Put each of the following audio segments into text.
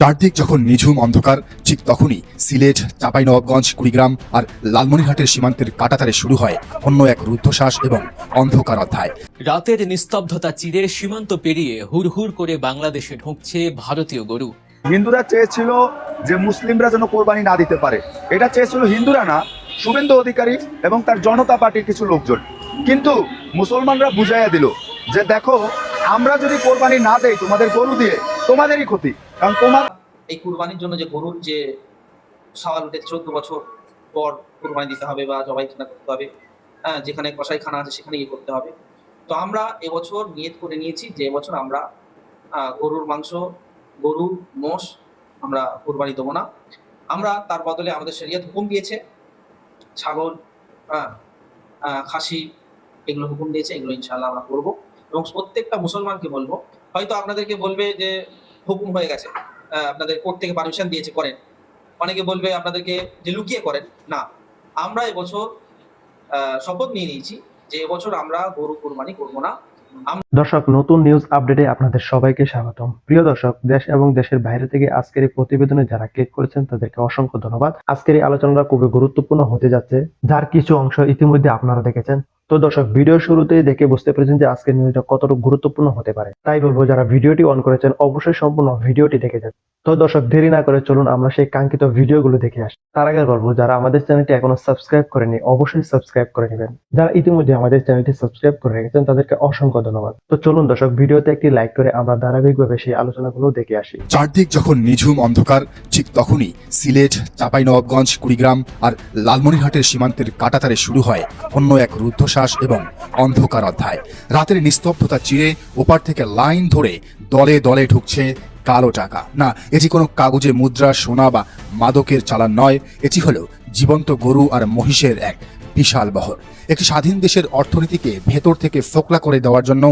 চারদিক যখন নিঝুম অন্ধকার, ঠিক তখনই সিলেট, চাঁপাইনবাবগঞ্জ, কুড়িগ্রাম আর লালমনিরহাটের সীমান্তের কাঁটাতারে শুরু হয় অন্য এক রুদ্ধশ্বাস এবং অন্ধকার অধ্যায়। রাতের নিস্তব্ধতা চিরে সীমান্ত পেরিয়ে হুড়হুড় করে বাংলাদেশে ঢুকছে ভারতীয় গরু। হিন্দুরা চেয়েছিল যে মুসলিমরা যেন কোরবানি না দিতে পারে, এটা চেয়েছিল হিন্দুরা না, শুভেন্দু অধিকারী এবং তার জনতা পার্টির কিছু লোকজন। কিন্তু মুসলমানরা বুঝাইয়া দিল যে দেখো, আমরা যদি কোরবানি না দেই তোমাদের গরু দিয়ে, তোমাদেরই ক্ষতি। কারণ তোমার এই কুরবানির জন্য যে গরুর যে সওয়াল উঠে 14 বছর পর কুরবানি দিতে হবে বা জবাইখানা করতে হবে, যেখানে কসাইখানা আছে সেখানে গিয়ে করতে হবে। তো আমরা এবছর নিয়ত করে নিয়েছি যে এবছর আমরা গরুর মাংস, গরু, মোষ আমরা কুরবানি দেবো না। আমরা তার বদলে আমাদের শরিয়ত হুকুম দিয়েছে ছাগল, খাসি, এগুলো হুকুম দিয়েছে, এগুলো ইনশাআল্লাহ আমরা করবো। এবং প্রত্যেকটা মুসলমানকে বলবো, হয়তো আপনাদেরকে বলবে যে হুকুম হয়ে গেছে, আপনাদের কোর্ট থেকে পারমিশন দিয়েছে করেন, অনেকে বলবে আপনাদেরকে যে লুকিয়ে করেন না। আমরা এবছর শপথ নিয়ে নিয়েছি যে এবছর আমরা গরু কুরবানি করবো না। দর্শক, নতুন নিউজ আপডেটে আপনাদের সবাইকে স্বাগতম। প্রিয় দর্শক, দেশ এবং দেশের বাইরে থেকে আজকের এই প্রতিবেদনে যারা ক্লিক করেছেন তাদেরকে অসংখ্য ধন্যবাদ। আজকের এই আলোচনাটা খুবই গুরুত্বপূর্ণ হতে যাচ্ছে, যার কিছু অংশ ইতিমধ্যে আপনারা দেখেছেন। তো দর্শক, ভিডিও শুরুতেই দেখে বুঝতে পেরেছেন যে আজকের নিউজটা কতটুকু গুরুত্বপূর্ণ হতে পারে। তাই বলবো, যারা ভিডিওটি অন করেছেন অবশ্যই সম্পূর্ণ ভিডিওটি দেখে যান। তো দর্শক, দেরি না করে চলুন আমরা সেই কাঙ্ক্ষিত ভিডিওগুলো দেখে আসি। তার আগে বলবো, যারা আমাদের চ্যানেলটি এখনো সাবস্ক্রাইব করেনি অবশ্যই সাবস্ক্রাইব করে নেবেন। যারা ইতিমধ্যে আমাদের চ্যানেলটি সাবস্ক্রাইব করে রেখেছেন তাদেরকে অসংখ্য ধন্যবাদ। তো চলুন দর্শক, ভিডিওতে একটি লাইক করে আমরা ধারাবাহিকভাবে সেই আলোচনাগুলো দেখে আসি। চারদিক যখন নিঝুম অন্ধকার, ঠিক তখনই সিলেট, চাঁপাইনবাবগঞ্জ, কুড়িগ্রাম আর লালমনিরহাটের সীমান্তের কাঁটাতারে শুরু হয় অন্য এক রুদ্ধশ্বাস এবং অন্ধকার অধ্যায়। রাতের নিস্তব্ধতা চিরে ওপার থেকে লাইন ধরে দলে দলে ঢুকছে কালো টাকা। না, এটি কোনো কাগজে মুদ্রা, সোনা বা মাদকের চালান নয়, এটি হলো জীবন্ত গরু আর মহিষের এক বিশাল বহর। একটি স্বাধীন দেশের অর্থনীতিকে ভেতর থেকে ফোকলা করে দেওয়ার জন্য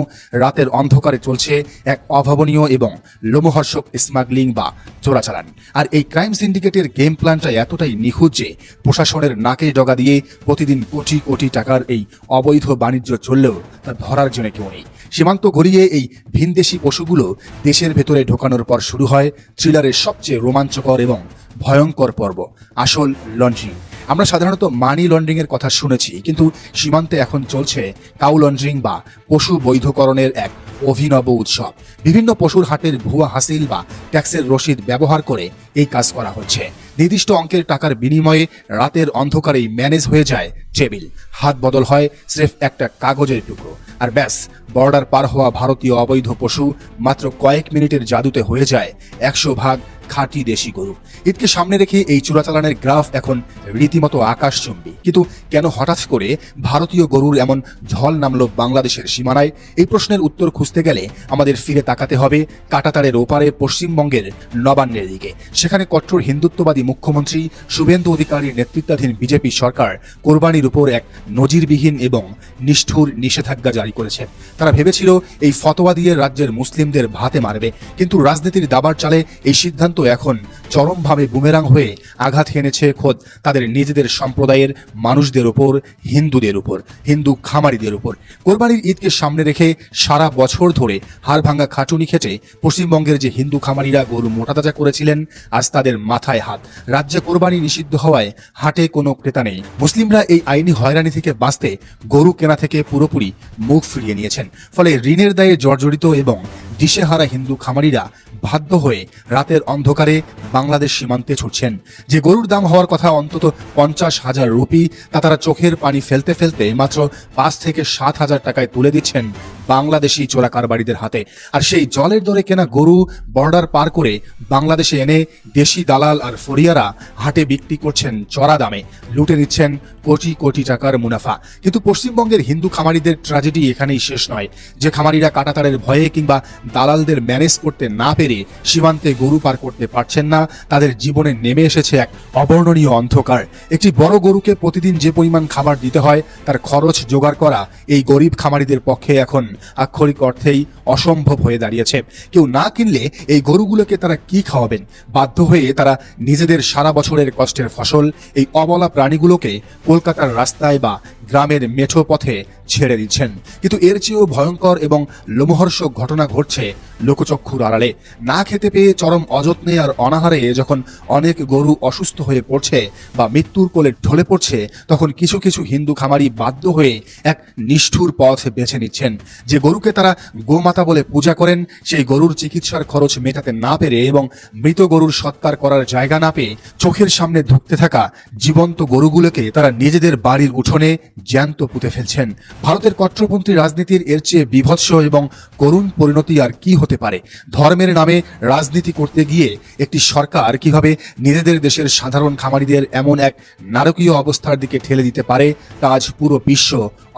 রাতের অন্ধকারে চলছে এক অভাবনীয় এবং লোমহর্ষক স্মাগলিং বা চোরাচালান। আর এই ক্রাইম সিন্ডিকেটের গেম প্ল্যানটা এতটাই নিখুঁত যে প্রশাসনের নাকে ডগা দিয়ে প্রতিদিন কোটি কোটি টাকার এই অবৈধ বাণিজ্য চললেও তা ধরার জন্য কেউ নেই। সীমান্ত গড়িয়ে এই ভিনদেশি পশুগুলো দেশের ভেতরে ঢোকানোর পর শুরু হয় থ্রিলারের সবচেয়ে রোমাঞ্চকর এবং ভয়ঙ্কর পর্ব, আসল লন্ড্রিং। আমরা সাধারণত মানি লন্ড্রিং এর কথা শুনেছি, কিন্তু সীমান্তে এখন চলছে কাউ লন্ড্রিং বা পশু বৈধকরণের এক অভিনব উৎসব। বিভিন্ন পশুর হাটের ভুয়া হাসিল বা ট্যাক্সের রসিদ ব্যবহার করে এই কাজ করা হচ্ছে। নির্দিষ্ট অঙ্কের টাকার বিনিময়ে রাতের অন্ধকারেই ম্যানেজ হয়ে যায় টেবিল, হাত বদল হয় স্রেফ একটা কাগজের টুকরো, আর ব্যাস, বর্ডার পার হওয়া ভারতীয় অবৈধ পশু মাত্র কয়েক মিনিটের জাদুতে হয়ে যায় 100% খাঁটি দেশি গরু। ঈদকে সামনে রেখে এই চোরাচালানের গ্রাফ এখন রীতিমতো আকাশচুম্বী। কিন্তু কেন হঠাৎ করে ভারতীয় গরুর এমন ঝড় নামলো বাংলাদেশের সীমানায়? এই প্রশ্নের উত্তর খুঁজতে গেলে আমাদের ফিরে তাকাতে হবে কাঁটাতারের ওপারে পশ্চিমবঙ্গের নবান্নের দিকে। সেখানে কট্টর হিন্দুত্ববাদী মুখ্যমন্ত্রী শুভেন্দু অধিকারীর নেতৃত্বাধীন বিজেপি সরকার কোরবানির উপর এক নজিরবিহীন এবং নিষ্ঠুর নিষেধাজ্ঞা জারি করেছে। তারা ভেবেছিল এই ফতোয়া দিয়ে রাজ্যের মুসলিমদের ভাতে মারবে, কিন্তু রাজনীতির দাবার চালে এই সিদ্ধান্ত এখন চরমভাবে বুমেরাং হয়ে আঘাত হেনেছে খোদ তাদের নিজেদের সম্প্রদায়ের মানুষদের উপর, হিন্দুদের উপর, হিন্দু খামারিদের উপর। কোরবানির ঈদকে সামনে রেখে সারা বছর ধরে হাড়ভাঙ্গা খাটুনি খেটে পশ্চিমবঙ্গের যে হিন্দু খামারিরা গরু মোটাতাজা করেছিলেন, আজ তাদের মাথায় হাত। রাজ্যে কোরবানি নিষিদ্ধ হওয়ায় হাটে কোনো ক্রেতা নেই। মুসলিমরা এই আইনি হয়রানি থেকে বাঁচতে গরু কেনা থেকে পুরোপুরি মুখ ফিরিয়ে নিয়েছেন। ফলে ঋণের দায়ে জর্জরিত এবং দিশেহারা হিন্দু খামারিরা বাধ্য হয়ে রাতের অন্ধকারে বাংলাদেশ সীমান্তে ছুটছেন। যে গরুর দাম হওয়ার কথা অন্তত 50,000 রুপি, তা তারা চোখের পানি ফেলতে ফেলতে মাত্র 5 থেকে 7,000 টাকায় তুলে দিচ্ছেন বাংলাদেশি চোরা কারবারিদের হাতে। আর সেই জলের দরে কেনা গরু বর্ডার পার করে বাংলাদেশে এনে দেশি দালাল আর ফরিয়ারা হাটে বিক্রি করছেন চড়া দামে, লুটে নিচ্ছেন কোটি কোটি টাকার মুনাফা। কিন্তু পশ্চিমবঙ্গের হিন্দু খামারিদের ট্র্যাজেডি এখানেই শেষ নয়। যে খামারিরা কাঁটাতারের ভয়ে কিংবা দালালদের ম্যানেজ করতে না পেরে সীমান্তে গরু পার করতে পারছেন না, তাদের জীবনে নেমে এসেছে এক অবর্ণনীয় অন্ধকার। একটি বড় গরুকে প্রতিদিন যে পরিমাণ খাবার দিতে হয় তার খরচ জোগাড় করা এই গরিব খামারিদের পক্ষে এখন আক্ষরিক অর্থেই অসম্ভব হয়ে দাঁড়িয়েছে। কেউ না কিনলে এই গরুগুলোকে তারা কি খাওয়াবেন? বাধ্য হয়ে তারা নিজেদের সারা বছরের কষ্টের ফসল এই অবলা প্রাণীগুলোকে কলকাতার রাস্তায় বা গ্রামের মেঠো পথে ছেড়ে দিচ্ছেন। কিন্তু এর চেয়েও ভয়ঙ্কর এবং লোমহর্ষক ঘটনা ঘটছে লোকচক্ষুর আড়ালে। না খেতে পেয়ে চরম অযত্নে আর অনাহারে যখন অনেক গরু অসুস্থ হয়ে পড়ছে বা মৃত্যুর কোলে ঢলে পড়ছে, তখন কিছু কিছু হিন্দু খামারি বাধ্য হয়ে এক নিষ্ঠুর পথ বেছে নিচ্ছেন। যে গরুকে তারা গোমাতা বলে পূজা করেন, সেই গরুর চিকিৎসার খরচ মেটাতে না পেরে এবং মৃত গরুর সৎকার করার জায়গা না পেয়ে চোখের সামনে ধুঁকতে থাকা জীবন্ত গরুগুলোকে তারা নিজেদের বাড়ির উঠোনে জ্যান্ত পুঁতে ফেলছেন। ভারতের কট্টরপন্থী রাজনীতির এর চেয়ে বীভৎস এবং করুণ পরিণতি আর কি হতে পারে? ধর্মের নামে রাজনীতি করতে গিয়ে একটি সরকার কিভাবে নিজেদের দেশের সাধারণ খামারিদের এমন এক নারকীয় অবস্থার দিকে ঠেলে দিতে পারে, তা আজ পুরো বিশ্ব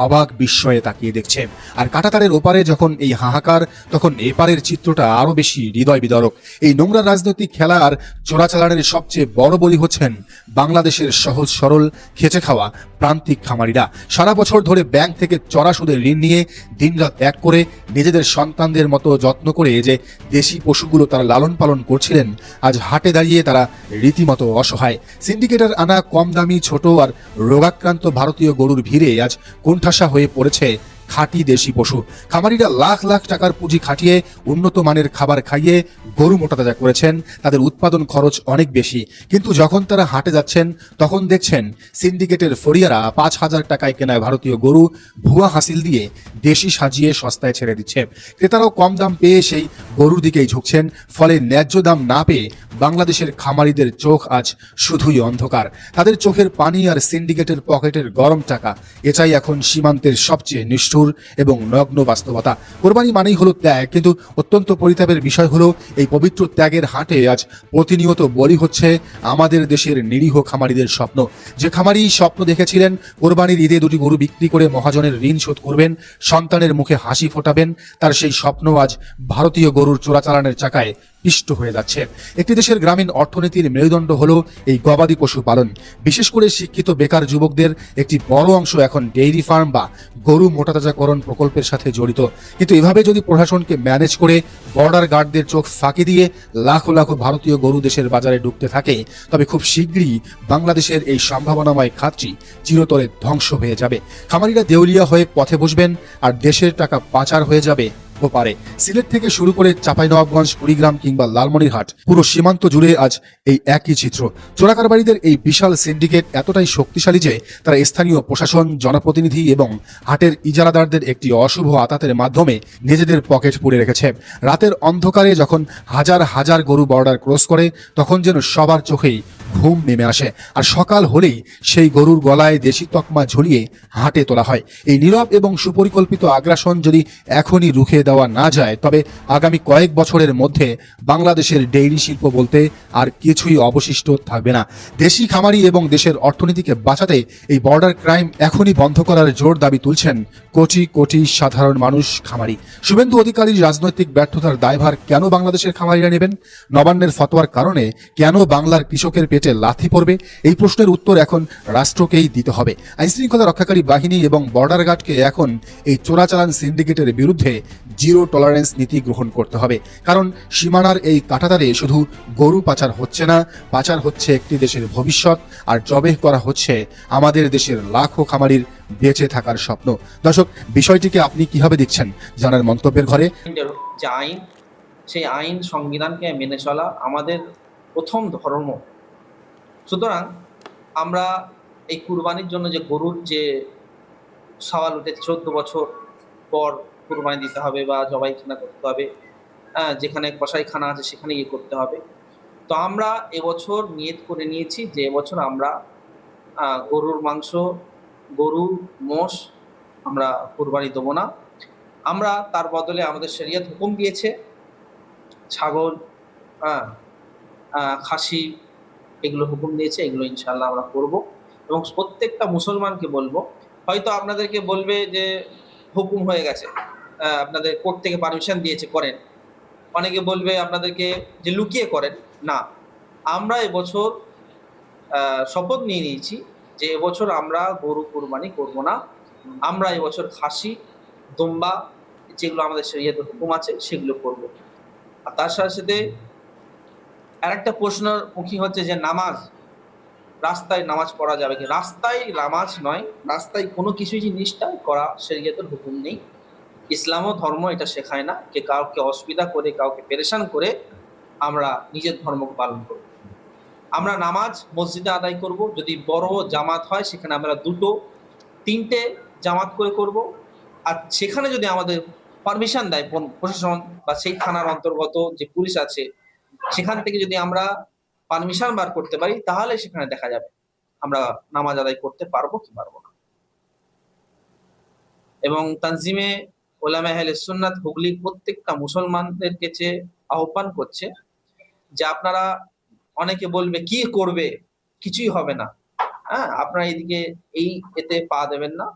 অবাক বিস্ময়ে তাকিয়ে দেখছে। আর কাঁটাতারের ওপারে যখন এই হাহাকার, তখন এপারের চিত্রটা আরো বেশি হৃদয় বিদারক। এই নোংরা রাজনৈতিক খেলা আর চোরাচালানের সবচেয়ে বড় বলি হচ্ছেন বাংলাদেশের সহজ সরল খেচে খাওয়া প্রান্তিক খামারিরা। সারা বছর ধরে ব্যাংক থেকে চড়া সুদের ঋণ নিয়ে দিনরাত এক করে নিজেদের সন্তানদের মতো যত্ন করে যে দেশি পশুগুলো তারা লালন পালন করছিলেন, আজ হাটে দাঁড়িয়ে তারা রীতিমতো অসহায়। সিন্ডিকেটের আনা কম দামি ছোট আর রোগাক্রান্ত ভারতীয় গরুর ভিড়ে আজ কোণঠাসা হয়ে পড়েছে খাঁটি দেশি পশু। খামারিরা লাখ লাখ টাকার পুঁজি খাটিয়ে উন্নত মানের খাবার খাইয়ে গরু মোটাতাজা করেছেন, তাদের উৎপাদন খরচ অনেক বেশি। কিন্তু যখন তারা হাটে যাচ্ছেন, তখন দেখছেন সিন্ডিকেটের ফরিয়ারা 5,000 টাকায় কেনা ভারতীয় গরু ভুয়া হাসিল দিয়ে দেশি সাজিয়ে সস্তায় ছেড়ে দিচ্ছে। ক্রেতারাও কম দাম পেয়ে সেই গরুর দিকেই ঝুঁকছেন। ফলে ন্যায্য দাম না পেয়ে বাংলাদেশের খামারিদের চোখ আজ শুধুই অন্ধকার। তাদের চোখের পানি আর সিন্ডিকেটের পকেটের গরম টাকা, এটাই এখন সীমান্তের সবচেয়ে নিষ্ঠুর এবং নগ্ন বাস্তবতা। কোরবানি মানেই হলো ত্যাগ, কিন্তু অত্যন্ত পরিতাপের বিষয় হলো এই পবিত্র ত্যাগের হাটে আজ প্রতিনিয়ত বলি হচ্ছে আমাদের দেশের নিরীহ খামারিদের স্বপ্ন। যে খামারি স্বপ্ন দেখেছিলেন কোরবানির ঈদে 2টি গরু বিক্রি করে মহাজনের ঋণ শোধ করবেন, সন্তানের মুখে হাসি ফোটাবেন, তার সেই স্বপ্ন আজ ভারতীয় গরুর চোরাচালানের চাকায় পিষ্ট হয়ে যাচ্ছে। একটি দেশের গ্রামীণ অর্থনীতির মেরুদণ্ড হলো এই গবাদি পশু পালন। বিশেষ করে শিক্ষিত বেকার যুবকদের একটি বড় অংশ এখন ডেইরি ফার্ম বা গরু মোটাতাজাকরণ প্রকল্পের সাথে জড়িত। কিন্তু এভাবে যদি প্রশাসনকে ম্যানেজ করে বর্ডার গার্ডদের চোখ ফাঁকি দিয়ে লাখো লাখো ভারতীয় গরু দেশের বাজারে ঢুকতে থাকে, তবে খুব শীঘ্রই বাংলাদেশের এই সম্ভাবনাময় খাতটি চিরতরে ধ্বংস হয়ে যাবে। খামারিরা দেউলিয়া হয়ে পথে বসবেন আর দেশের টাকা পাচার হয়ে যাবে পারে। সিলেট থেকে শুরু করে চাঁপাইনবাবগঞ্জ, কুড়িগ্রাম কিংবা লালমনিরহাট, পুরো সীমান্ত জুড়ে আজ এই একই চিত্র। চোরাকারবারিদের এই বিশাল সিন্ডিকেট এতটাই শক্তিশালী যে তারা স্থানীয় প্রশাসন, জনপ্রতিনিধি এবং হাটের ইজারাদারদের একটি অশুভ আতাতের মাধ্যমে নিজেদের পকেট পুড়ে রেখেছে। রাতের অন্ধকারে যখন হাজার হাজার গরু বর্ডার ক্রস করে, তখন যেন সবার চোখেই ঘুম নেমে আসে, আর সকাল হলেই সেই গরুর গলায় দেশি তকমা ঝুলিয়ে হাটে তোলা হয়। এই নীরব এবং সুপরিকল্পিত আগ্রাসন যদি এখনই রুখে দেওয়া না যায়, তবে আগামী কয়েক বছরের মধ্যে বাংলাদেশের ডেইরি শিল্প বলতে আর কিছুই অবশিষ্ট থাকবে না। দেশি খামারি এবং দেশের অর্থনীতিকে বাঁচাতে এই বর্ডার ক্রাইম এখনই বন্ধ করার জোর দাবি তুলছেন কোটি কোটি সাধারণ মানুষ, খামারি। শুভেন্দু অধিকারীর রাজনৈতিক ব্যর্থতার দায়ভার কেন বাংলাদেশের খামারিরা নেবেন? নবান্নের ফতোয়ার কারণে কেন বাংলার কৃষকের পেটে লাথি পড়বে? এই প্রশ্নের উত্তর এখন রাষ্ট্রকেই দিতে হবে। আইনশৃঙ্খলা রক্ষাকারী বাহিনী এবং বর্ডার গার্ডকে এখন এই চোরাচালান সিন্ডিকেটের বিরুদ্ধে জিরো টলারেন্স নীতি গ্রহণ করতে হবে। কারণ সীমানার এই কাঁটাতারে শুধু গরু পাচার হচ্ছে না, পাচার হচ্ছে একটি দেশের ভবিষ্যৎ, আর জবেহ করা হচ্ছে আমাদের দেশের লাখো খামারির বেঁচে থাকার স্বপ্ন। দর্শক, বিষয়টিকে আপনি কিভাবে দেখছেন জানার মন্তব্যের ঘরে। যে আইন, সেই আইন সংবিধানকে মেনে চলা আমাদের প্রথম ধর্ম। সুতরাং আমরা এই কুরবানির জন্য যে গরুর যে সওয়াল উঠে 14 বছর পর কুরবানি দিতে হবে বা জবাই খানা করতে হবে, যেখানে কসাইখানা আছে সেখানে গিয়ে করতে হবে। তো আমরা এবছর নিয়ত করে নিয়েছি যে এবছর আমরা গরুর মাংস, গরু, মোষ আমরা কুরবানি দেবো না। আমরা তার বদলে আমাদের শরিয়ত হুকুম দিয়েছে ছাগল, খাসি, এগুলো হুকুম দিয়েছে, এগুলো ইনশাল্লাহ আমরা করব। এবং প্রত্যেকটা মুসলমানকে বলবো, হয়তো আপনাদেরকে বলবে যে হুকুম হয়ে গেছে, আপনাদের কোর্ট থেকে পারমিশন দিয়েছে করেন, অনেকে বলবে আপনাদেরকে যে লুকিয়ে করেন। না, আমরা এবছর শপথ নিয়ে নিয়েছি যে এবছর আমরা গরু কুরবানি করব না। আমরা এবছর খাসি, দুম্বা, যেগুলো আমাদের শরীয়তে হুকুম আছে সেগুলো করব। আর তার সাথে সাথে আরেকটা প্রশ্নমুখী হচ্ছে যে নামাজ, রাস্তায় নামাজ পড়া যাবে কি? রাস্তায় নামাজ নয়, রাস্তায় কোনো কিছুই জিনিসটা করা শরীয়তের হুকুম নেই। ইসলাম ও ধর্ম এটা শেখায় না যে কাউকে অসুবিধা করে, কাউকে পেরেশান করে আমরা নিজের ধর্মকে পালন করব। আমরা নামাজ মসজিদে আদায় করব, যদি বড় জামাত হয় সেখানে আমরা 2-3টে জামাত করে করব। আর সেখানে যদি আমাদের পারমিশন দেয় প্রশাসন বা সেই থানার অন্তর্গত যে পুলিশ আছে, সেখান থেকে যদি আমরা পারমিশন বার করতে পারি, তাহলে সেখানে দেখা যাবে আমরা নামাজ আদায় করতে পারবো কি পারবো না। এবং তানজিমে ওলামা আহলে সুন্নাত হুগলি প্রত্যেকটা মুসলমানদের কাছে আহ্বান করছে যে আপনারা, অনেকে বলবে কি করবে, কিছুই হবে না, হ্যাঁ, আপনারা এদিকে এতে পা দেবেন না,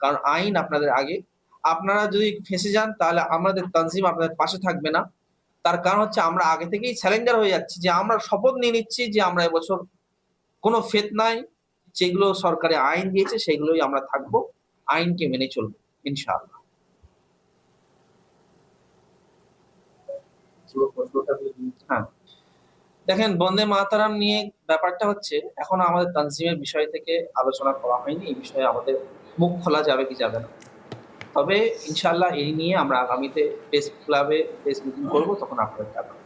কারণ আইন আপনাদের আগে। আপনারা যদি ফেঁসে যান তাহলে আমাদের তানজিম আপনাদের পাশে থাকবে না। তার কারণ হচ্ছে আমরা আগে থেকেই চ্যালেঞ্জার হয়ে যাচ্ছি, যে আমরা শপথ নিয়ে নিচ্ছি যে আমরা এবছর কোনো ফিতনায়, যেগুলো সরকারি আইন দিয়েছে সেগুলোই আমরা থাকবো, আইনকে মেনে চলবো ইনশাআল্লাহ। হ্যাঁ, দেখেন, বন্দে মাতারাম নিয়ে ব্যাপারটা হচ্ছে এখন আমাদের তানজিমের বিষয় থেকে আলোচনা করা হয়নি, এই বিষয়ে আমাদের মুখ খোলা যাবে কি যাবে না। তবে ইনশাআল্লাহ এই নিয়ে আমরা আগামীতে প্রেস ক্লাবে প্রেস মিটিং করবো, তখন আপনাদের জানাবো।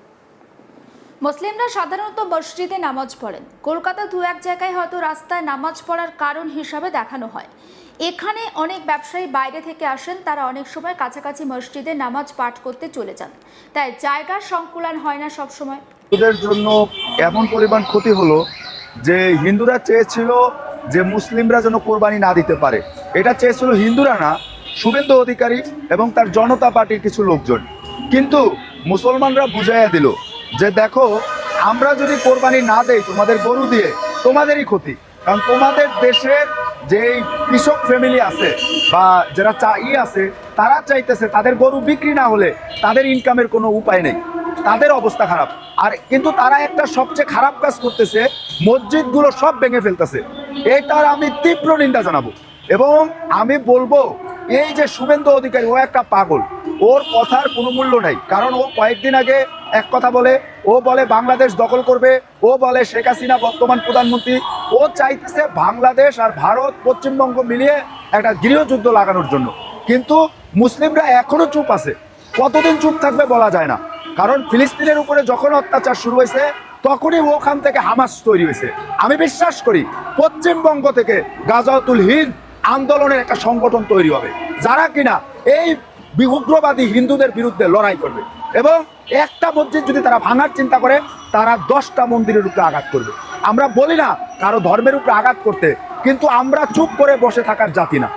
মুসলিমরা সাধারণত মসজিদে নামাজ পড়েন। কলকাতা দু এক জায়গায় হয়তো রাস্তায় নামাজ পড়ার কারণ হিসাবে দেখানো হয়। এখানে অনেক ব্যবসায়ী বাইরে থেকে আসেন, তারা অনেক সময় কাছাকাছি মসজিদে নামাজ পাঠ করতে চলে যান, তাই জায়গার সংকুলান হয় না সব সময়। হিন্দুদের জন্য এমন পরিমাণ ক্ষতি হলো যে হিন্দুরা চেয়েছিল যে মুসলিমরা যেন কোরবানি না দিতে পারে। এটা চেয়েছিল হিন্দুরা না, শুভেন্দু অধিকারী এবং তার জনতা পার্টির কিছু লোকজন। কিন্তু মুসলমানরা বুঝাইয়া দিল যে দেখো, আমরা যদি কোরবানি না দেই তোমাদের গরু দিয়ে, তোমাদেরই ক্ষতি। কারণ তোমাদের দেশের যেই কৃষক ফ্যামিলি আছে বা যারা আছে, তারা চাইতেছে তাদের গরু বিক্রি না হলে তাদের ইনকামের কোনো উপায় নেই, তাদের অবস্থা খারাপ। আর কিন্তু তারা একটা সবচেয়ে খারাপ কাজ করতেছে, মসজিদগুলো সব ভেঙে ফেলতেছে। এটার আমি তীব্র নিন্দা জানাবো। এবং আমি বলবো, এই যে শুভেন্দু অধিকারী, ও একটা পাগল, ওর কথার কোনো মূল্য নাই। কারণ ও কয়েকদিন আগে এক কথা বলে, ও বলে বাংলাদেশ দখল করবে, ও বলে শেখ হাসিনা বর্তমান প্রধানমন্ত্রী। ও চাইতেছে বাংলাদেশ আর ভারত পশ্চিমবঙ্গ মিলিয়ে একটা গৃহযুদ্ধ লাগানোর জন্য। কিন্তু মুসলিমরা এখনো চুপ আছে, কতদিন চুপ থাকবে বলা যায় না। কারণ ফিলিস্তিনের উপরে যখন অত্যাচার শুরু হয়েছে, তখনই ওখান থেকে হামাস তৈরি হয়েছে। আমি বিশ্বাস করি পশ্চিমবঙ্গ থেকে গাজাতুল হিন্দ আন্দোলনের একটা সংগঠন তৈরি হবে, যারা কিনা এই উগ্রবাদী হিন্দুদের বিরুদ্ধে লড়াই করবে। এবং একটা মসজিদ যদি তারা ভাঙার চিন্তা করে, তারা 10টা মন্দিরের উপরে আঘাত করবে। আমরা বলি না কারো ধর্মের উপরে আঘাত করতে, কিন্তু আমরা চুপ করে বসে থাকার জাতি না।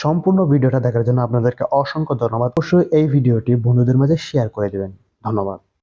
সম্পূর্ণ ভিডিওটা দেখার জন্য আপনাদেরকে অসংখ্য ধন্যবাদ। অবশ্যই এই ভিডিওটি বন্ধুদের মাঝে শেয়ার করে দেবেন। ধন্যবাদ।